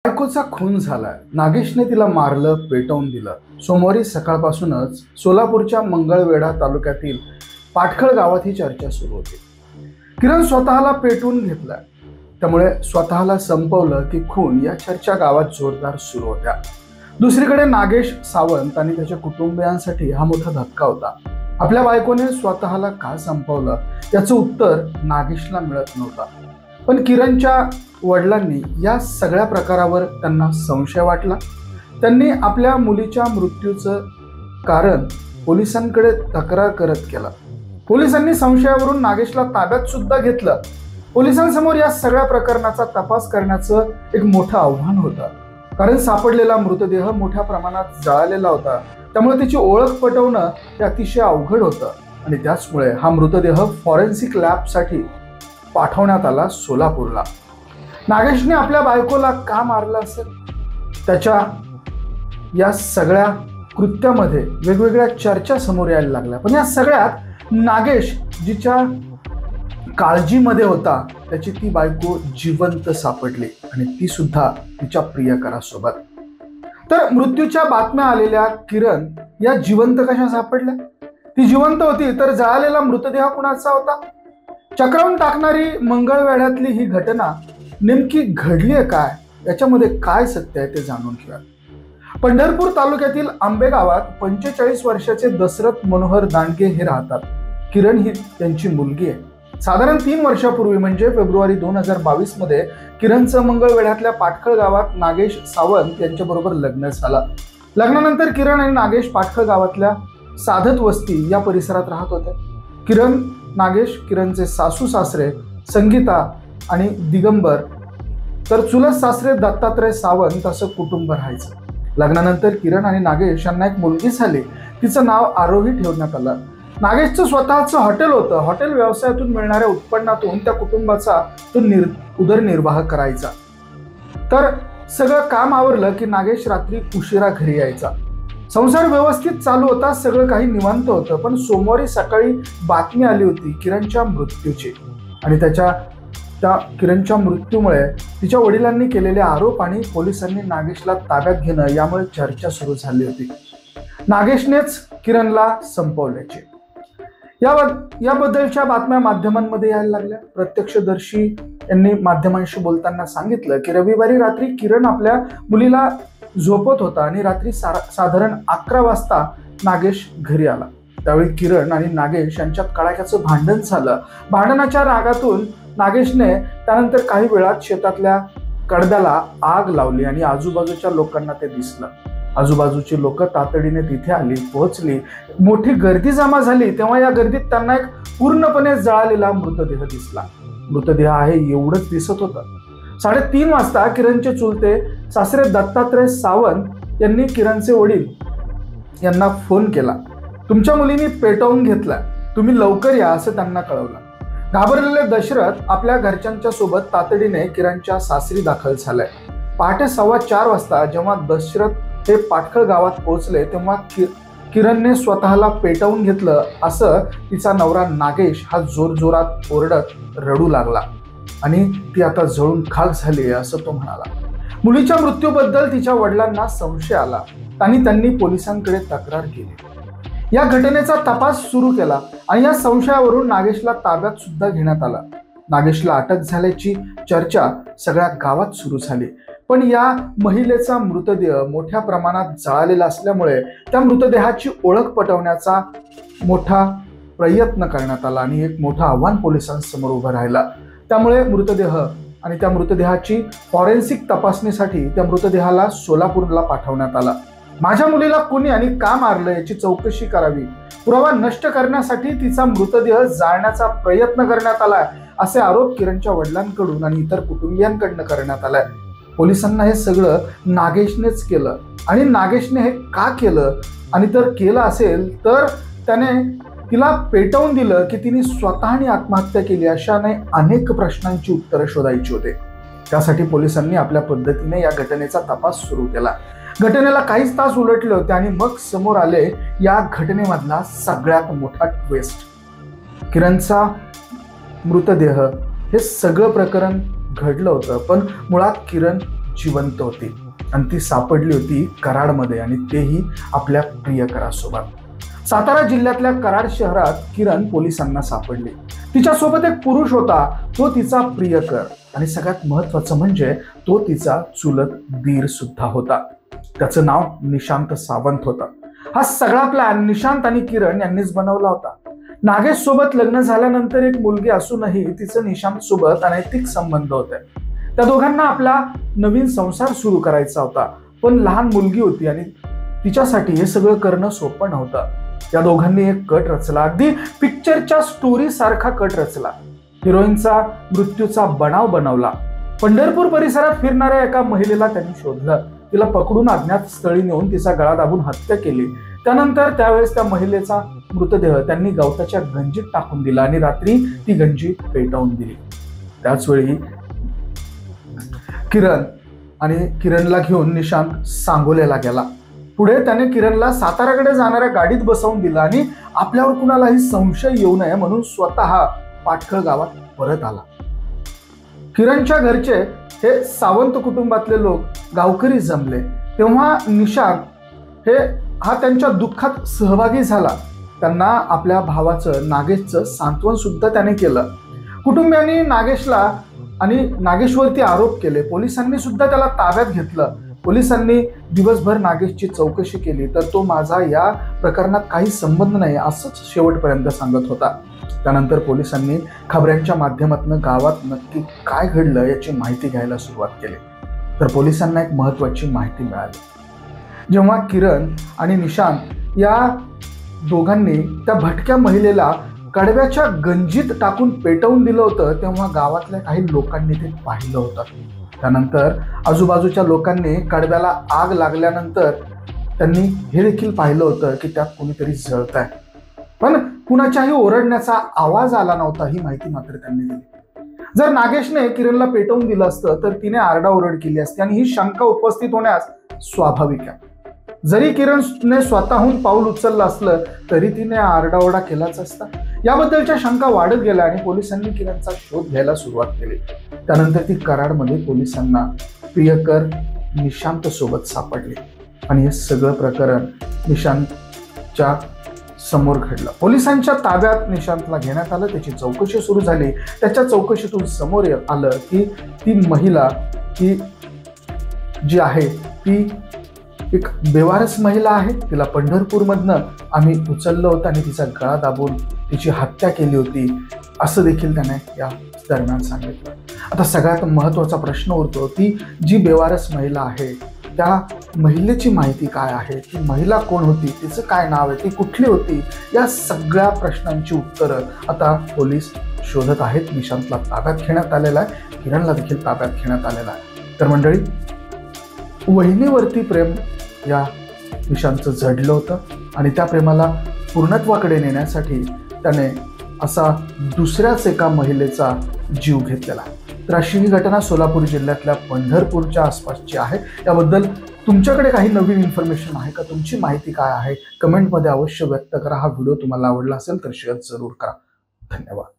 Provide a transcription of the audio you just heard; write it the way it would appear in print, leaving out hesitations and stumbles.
बायकोचा खून झालाय. नागेशने तिला मारलं, पेटवून दिलं. सोमवारी सकाळपासूनच सोलापूरच्या मंगळवेढा तालुक्यातील पाटखळ गावात ही चर्चा सुरू होती. किरण स्वतःला पेटवून घेतलाय, त्यामुळे स्वतःला संपवलं की खून, या चर्चा गावात जोरदार सुरू होत्या. दुसरीकडे नागेश सावंत आणि त्याच्या कुटुंबियांसाठी हा मोठा धक्का होता. आपल्या बायकोने स्वतःला का संपवलं याचं उत्तर नागेशला मिळत नव्हतं. पण किरणच्या वडिलांनी या सगळ्या प्रकारावर त्यांना संशय वाटला. त्यांनी आपल्या मुलीच्या मृत्यूचं कारण पोलिसांकडे तक्रार करत केलं. पोलिसांनी संशयावरून नागेशला ताब्यात सुद्धा घेतलं. पोलिसांसमोर या सगळ्या प्रकरणाचा तपास करण्याचं एक मोठं आव्हान होतं, कारण सापडलेला मृतदेह मोठ्या प्रमाणात जळालेला होता. त्यामुळे त्याची ओळख पटवणं हे अतिशय अवघड होतं आणि त्याचमुळे हा मृतदेह फॉरेन्सिक लॅबसाठी पाठवण्यात आला सोलापूरला. नागेशने आपल्या बायकोला का मारलं असेल? त्याच्या या सगळ्या कृत्यामध्ये वेगवेगळ्या चर्चा समोर यायला लागल्या. पण या सगळ्यात नागेश जिच्या काळजीमध्ये होता, त्याची ती बायको जिवंत सापडली आणि ती सुद्धा तिच्या प्रियकरासोबत. तर मृत्यूच्या बातम्या आलेल्या किरण या जिवंत कशा सापडल्या? ती जिवंत होती तर जळालेला मृतदेह कुणाचा होता? चक्रावून टाकणारी मंगळवेढ्यातली ही घटना नेमकी घडलीय काय, याच्यामध्ये काय सत्य आहे ते जाणून घेऊया. पंढरपूर तालुक्यातील आंबे गावात 45 वर्षाचे दशरथ मनोहर दांडगे हे राहतात. किरण ही त्यांची मुलगी आहे. साधारण 3 वर्षापूर्वी म्हणजे फेब्रुवारी 2022 मध्ये किरणचं मंगळवेढ्यातल्या पाटखळ गावात नागेश सावंत यांच्याबरोबर लग्न झालं. लग्नानंतर किरण आणि नागेश पाटखळ गावातल्या साधत वस्ती या परिसरात राहत होते. किरण, नागेश, किरणचे सासू सासरे संगीता आणि दिगंबर, तर चुलत सासरे दत्तात्रय सावंत असं कुटुंब राहायचं. लग्नानंतर किरण आणि नागेश यांना एक मुलगी झाली. तिचं नाव आरोही ठेवण्यात आलं. नागेशचं स्वतःचं हॉटेल होतं. हॉटेल व्यवसायातून मिळणाऱ्या उत्पन्नातून त्या कुटुंबाचा तो उदरनिर्वाह करायचा. तर सगळं काम आवरलं की नागेश रात्री उशिरा घरी यायचा. संसार व्यवस्थित चालू होता, सगळं काही निवांत होतं. पण सोमवारी सकाळी बातमी आली होती किरणच्या मृत्यूची आणि त्या किरणच्या मृत्यूमुळे तिच्या वडिलांनी केलेले आरोप आणि पोलिसांनी नागेशला ताब्यात घेणं, यामुळे चर्चा सुरू झाली होती. नागेशनेच किरणला संपवल्याची याबद्दलच्या बातम्या माध्यमांमध्ये यायला लागल्या. प्रत्यक्षदर्शी यांनी माध्यमांशी बोलताना सांगितलं की रविवारी रात्री किरण आपल्या मुलीला झोपत होता आणि रात्री साधारण 11 वाजता नागेश घरी आला. त्यावेळी किरण आणि नागेश यांच्यात कडाक्याचं भांडण झालं. भांडणाच्या रागातून नागेशने त्यानंतर काही वेळात शेतातल्या कडब्याला आग लावली आणि आजूबाजूच्या लोकांना ते दिसलं. आजूबाजूची लोक तातडीने तिथे आली, पोहोचली. मोठी गर्दी जमा झाली. तेव्हा या गर्दीत त्यांना एक पूर्णपणे जळालेला मृतदेह दिसला. मृतदेह आहे एवढंच दिसत होतं. 3:30 वाजता किरणचे चुलते सासरे दत्तात्रय सावंत यांनी किरणचे वडील यांना फोन केला. तुमच्या मुलीने पेटवून घेतला, तुम्ही लवकर या, असं त्यांना कळवलं. घाबरलेले दशरथ आपल्या घरच्यांच्या सोबत तातडीने किरणच्या सासरी दाखल झालाय. पहाटे 4:15 वाजता जेव्हा दशरथ हे पाटखळ गावात पोहोचले तेव्हा किरणने स्वतःला पेटवून घेतलं असं तिचा नवरा नागेश हा जोरजोरात ओरडत रडू लागला आणि ती आता जळून खाक झाली असं तो म्हणाला. मुलीच्या मृत्यूबद्दल तिच्या वडिलांना संशय आला आणि त्यांनी पोलिसांकडे तक्रार केली. या घटनेचा तपास सुरू केला आणि या संशयावरून नागेशला ताब्यात सुद्धा घेण्यात आला. नागेशला अटक झाल्याची चर्चा सगळ्या गावात सुरू झाली. पण या महिलेचा मृतदेह मोठ्या प्रमाणात जळालेला असल्यामुळे त्या मृतदेहाची ओळख पटवण्याचा मोठा प्रयत्न करण्यात आला आणि एक मोठं आव्हान पोलिसांसमोर उभं राहिलं. त्यामुळे मृतदेह आणि त्या मृतदेहाची फॉरेन्सिक तपासणीसाठी त्या मृतदेहाला सोलापूरला पाठवण्यात आला. माझ्या मुलीला कुणी आणि का मारलं याची चौकशी करावी, पुरावा नष्ट करण्यासाठी तिचा मृतदेह जाळण्याचा प्रयत्न करण्यात आलाय, असे आरोप किरणच्या वडिलांकडून आणि इतर कुटुंबियांकडून करण्यात आलाय. पोलिसांना हे सगळं नागेशनेच केलं आणि नागेशने हे का केलं, आणि तर केलं असेल तर त्याने तिला पेटवून दिलं की तिने स्वतःने आत्महत्या केली, अशाने अनेक प्रश्नांची उत्तरं शोधायची होते. त्यासाठी पोलिसांनी आपल्या पद्धतीने या घटनेचा तपास सुरू केला. घटनेला काहीच तास उलटले होते आणि मग समोर आले या घटनेमधला सगळ्यात मोठा ट्विस्ट. किरणचा मृतदेह, हे सगळं प्रकरण घडलं होतं, पण मुळात किरण जिवंत होती आणि ती सापडली होती कराडमध्ये आणि तेही आपल्या प्रियकरासोबत. सातारा जिल्ह्यातल्या कराड शहरात किरण पोलिसांना सापडली. तिच्यासोबत एक पुरुष होता, तो तिचा प्रियकर आणि सगळ्यात महत्वाचं म्हणजे तो तिचा चुलत दीर सुद्धा होता. त्याचं नाव निशांत सावंत होतं. हा सगळा प्लॅन निशांत आणि किरण यांनीच बनवला होता. नागेश सोबत लग्न झाल्यानंतर एक मुलगी असूनही तिचं निशांत सोबत अनैतिक संबंध होते. त्या दोघांना आपला नवीन संसार सुरू करायचा होता, पण लहान मुलगी होती आणि तिच्यासाठी हे सगळं करणं सोपं नव्हतं. या दोघांनी एक कट रचला, अगदी पिक्चरच्या स्टोरी सारखा कट रचला. हिरोईनचा मृत्यूचा बनाव बनवला. पंढरपूर परिसरात फिरणाऱ्या एका महिलेला त्यांनी शोधलं. तिला पकडून अज्ञात स्थळी नेऊन तिचा गळा दाबून हत्या केली. त्यानंतर त्यावेळेस त्या महिलेचा मृतदेह त्यांनी गवताच्या गंजीत टाकून दिला आणि रात्री ती गंजी पेटवून दिली. त्याचवेळी किरणला घेऊन निशांत सांगोल्याला गेला. पुढे त्याने किरणला साताराकडे जाणाऱ्या गाडीत बसवून दिला आणि आपल्यावर कुणालाही संशय येऊ नये म्हणून स्वतः पाटखळ गावात परत आला. किरणच्या घरचे हे सावंत कुटुंबातले लोक गावकरी जमले तेव्हा निशांत हा त्यांच्या दुःखात सहभागी झाला. त्यांना आपल्या भावाचं नागेशचं सांत्वन सुद्धा त्याने केलं. कुटुंबियांनी नागेशला आणि नागेशवरती आरोप केले. पोलिसांनी सुद्धा त्याला ताब्यात घेतलं. पोलिसांनी दिवसभर नागेशची चौकशी केली तर तो माझा या प्रकरणात काही संबंध नाही असंच शेवटपर्यंत सांगत होता. त्यानंतर पोलिसांनी खबऱ्यांच्या माध्यमातून गावात नक्की काय घडलं याची माहिती घ्यायला सुरुवात केली. तर पोलिसांना एक महत्वाची माहिती मिळाली. जेव्हा किरण आणि निशांत या दोघांनी त्या भटक्या महिलेला कडव्याच्या गंजीत टाकून पेटवून दिलं होतं तेव्हा गावातल्या काही लोकांनी ते पाहिलं होतं. त्यानंतर आजूबाजूच्या लोकांनी कडव्याला आग लागल्यानंतर त्यांनी हे देखील पाहिलं होतं की त्यात कोणीतरी जळतंय, पण कुणाच्याही ओरडण्याचा आवाज आला नव्हता. ही माहिती मात्र त्यांनी दिली. जर नागेशने किरणला पेटवून दिलं असतं तर तिने आरडाओरड केली असती आणि ही शंका उपस्थित होण्यास स्वाभाविक आहे. जरी किरणने स्वतःहून पाऊल उचललं असलं तरी तिने आरडाओरडा केलाच असता. याबद्दलच्या शंका वाढत गेल्या आणि पोलिसांनी किरणचा शोध घ्यायला सुरुवात केली. त्यानंतर ती कराडमध्ये पोलिसांना प्रियकर निशांत सोबत सापडली आणि हे सगळं प्रकरण निशांतच्या समोर घडलं. पोलिसांच्या ताब्यात निशांतला घेण्यात आलं. त्याची चौकशी सुरू झाली. त्याच्या चौकशीतून समोर आलं की ती महिला ही जी आहे ती एक बेवारस महिला आहे. तिला पंढरपूरमधनं आम्ही उचललं होतं आणि तिचा गळा दाबून तिची हत्या केली होती असं देखील त्याने या दरम्यान सांगितलं. आता सगळ्यात महत्त्वाचा प्रश्न उरतो, ती जी बेवारस महिला आहे त्या महिलेची माहिती काय आहे, ती महिला कोण होती, तिचं काय नाव आहे, ती कुठली होती, या सगळ्या प्रश्नांची उत्तरं आता पोलीस शोधत आहेत. निशांतला ताब्यात घेण्यात आलेला आहे, किरणला देखील ताब्यात घेण्यात आलेला आहे. तर मंडळी, वहिनीवरती प्रेम या निशांतचं जडलं होतं आणि त्या प्रेमाला पूर्णत्वाकडे नेण्यासाठी त्याने असा दुसऱ्याच एका महिलेचा जीव घेतलेला. तर अशी ही घटना सोलापूर जिल्ह्यातल्या पंढरपूरच्या आसपासची आहे. याबद्दल तुमच्याकडे काही नवीन इन्फॉर्मेशन आहे का, तुमची माहिती काय आहे, कमेंटमध्ये अवश्य व्यक्त करा. हा व्हिडिओ तुम्हाला आवडला असेल तर शेअर जरूर करा. धन्यवाद.